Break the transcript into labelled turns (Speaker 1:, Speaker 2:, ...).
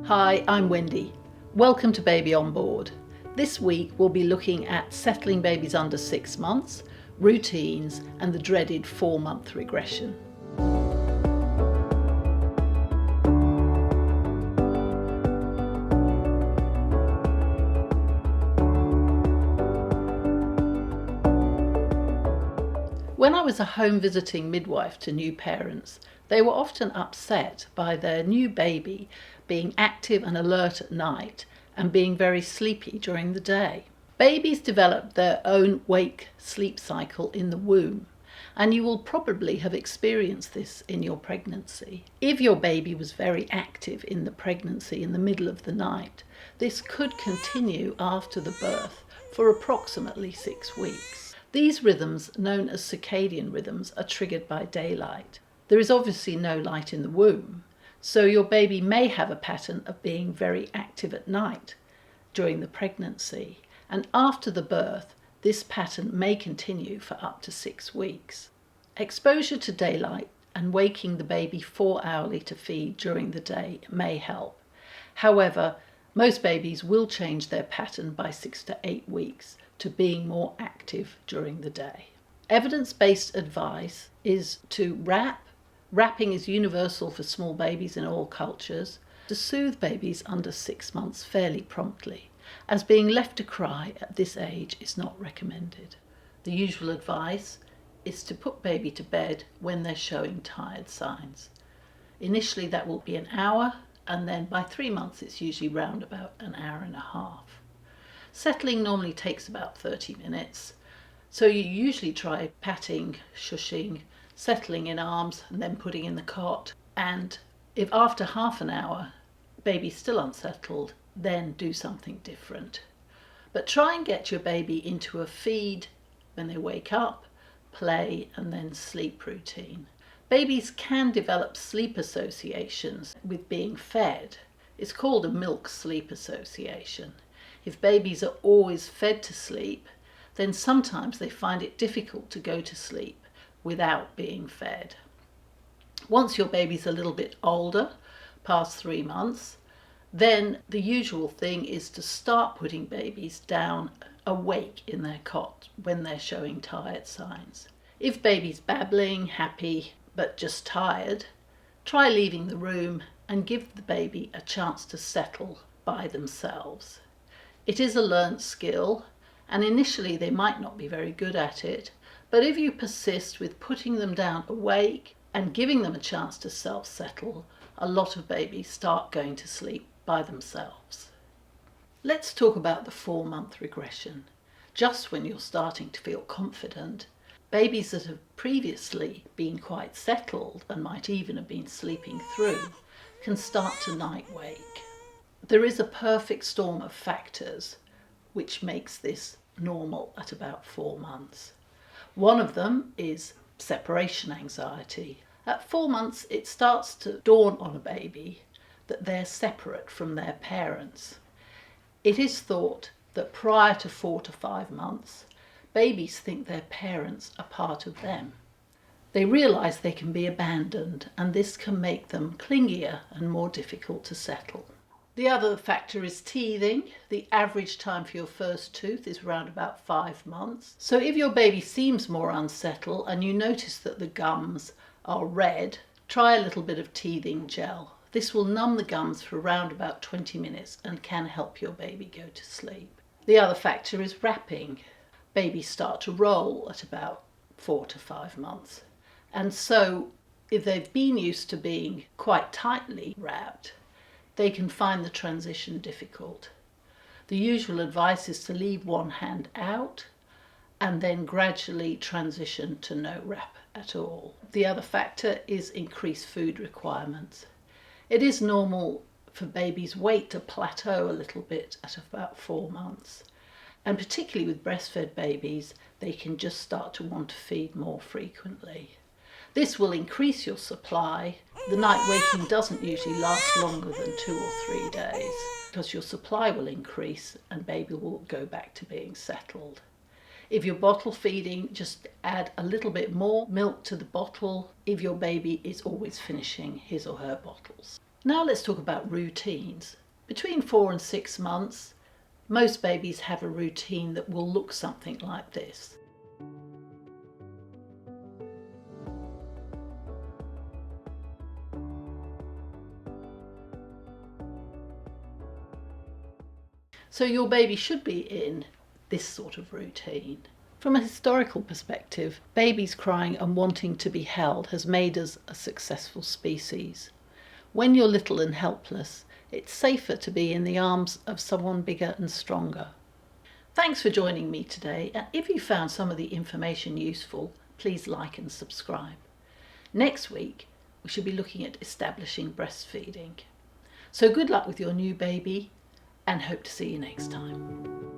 Speaker 1: Hi, I'm Wendy. Welcome to Baby on Board. This week we'll be looking at settling babies under 6 months, routines and the dreaded 4-month regression. When I was a home visiting midwife to new parents, they were often upset by their new baby being active and alert at night and being very sleepy during the day. Babies develop their own wake-sleep cycle in the womb, and you will probably have experienced this in your pregnancy. If your baby was very active in the pregnancy in the middle of the night, this could continue after the birth for approximately 6 weeks. These rhythms, known as circadian rhythms, are triggered by daylight. There is obviously no light in the womb, so your baby may have a pattern of being very active at night during the pregnancy, and after the birth, this pattern may continue for up to 6 weeks. Exposure to daylight and waking the baby 4 hourly to feed during the day may help. However, most babies will change their pattern by 6 to 8 weeks to being more active during the day. Evidence-based advice is to wrap. Wrapping is universal for small babies in all cultures. To soothe babies under 6 months fairly promptly, as being left to cry at this age is not recommended. The usual advice is to put baby to bed when they're showing tired signs. Initially that will be an hour, and then by 3 months it's usually round about an hour and a half. Settling normally takes about 30 minutes, so you usually try patting, shushing, settling in arms and then putting in the cot, and if after half an hour baby's still unsettled, then do something different. But try and get your baby into a feed when they wake up, play and then sleep routine. Babies can develop sleep associations with being fed. It's called a milk sleep association. If babies are always fed to sleep, then sometimes they find it difficult to go to sleep without being fed. Once your baby's a little bit older, past 3 months, then the usual thing is to start putting babies down awake in their cot when they're showing tired signs. If baby's babbling, happy, but just tired, try leaving the room and give the baby a chance to settle by themselves. It is a learnt skill, and initially they might not be very good at it, but if you persist with putting them down awake and giving them a chance to self-settle, a lot of babies start going to sleep by themselves. Let's talk about the 4-month regression. Just when you're starting to feel confident, babies that have previously been quite settled and might even have been sleeping through can start to night wake. There is a perfect storm of factors which makes this normal at about 4 months. One of them is separation anxiety. At 4 months, it starts to dawn on a baby that they're separate from their parents. It is thought that prior to 4 to 5 months, babies think their parents are part of them. They realise they can be abandoned, and this can make them clingier and more difficult to settle. The other factor is teething. The average time for your first tooth is around about 5 months. So if your baby seems more unsettled and you notice that the gums are red, try a little bit of teething gel. This will numb the gums for around about 20 minutes and can help your baby go to sleep. The other factor is wrapping. Babies start to roll at about 4 to 5 months. And so if they've been used to being quite tightly wrapped, they can find the transition difficult. The usual advice is to leave one hand out and then gradually transition to no wrap at all. The other factor is increased food requirements. It is normal for babies' weight to plateau a little bit at about 4 months. And particularly with breastfed babies, they can just start to want to feed more frequently. This will increase your supply. The night waking doesn't usually last longer than 2 or 3 days because your supply will increase and baby will go back to being settled. If you're bottle feeding, just add a little bit more milk to the bottle if your baby is always finishing his or her bottles. Now let's talk about routines. Between 4 and 6 months, most babies have a routine that will look something like this. So your baby should be in this sort of routine. From a historical perspective, babies crying and wanting to be held has made us a successful species. When you're little and helpless, it's safer to be in the arms of someone bigger and stronger. Thanks for joining me today, and if you found some of the information useful, please like and subscribe. Next week, we should be looking at establishing breastfeeding. So good luck with your new baby, and hope to see you next time.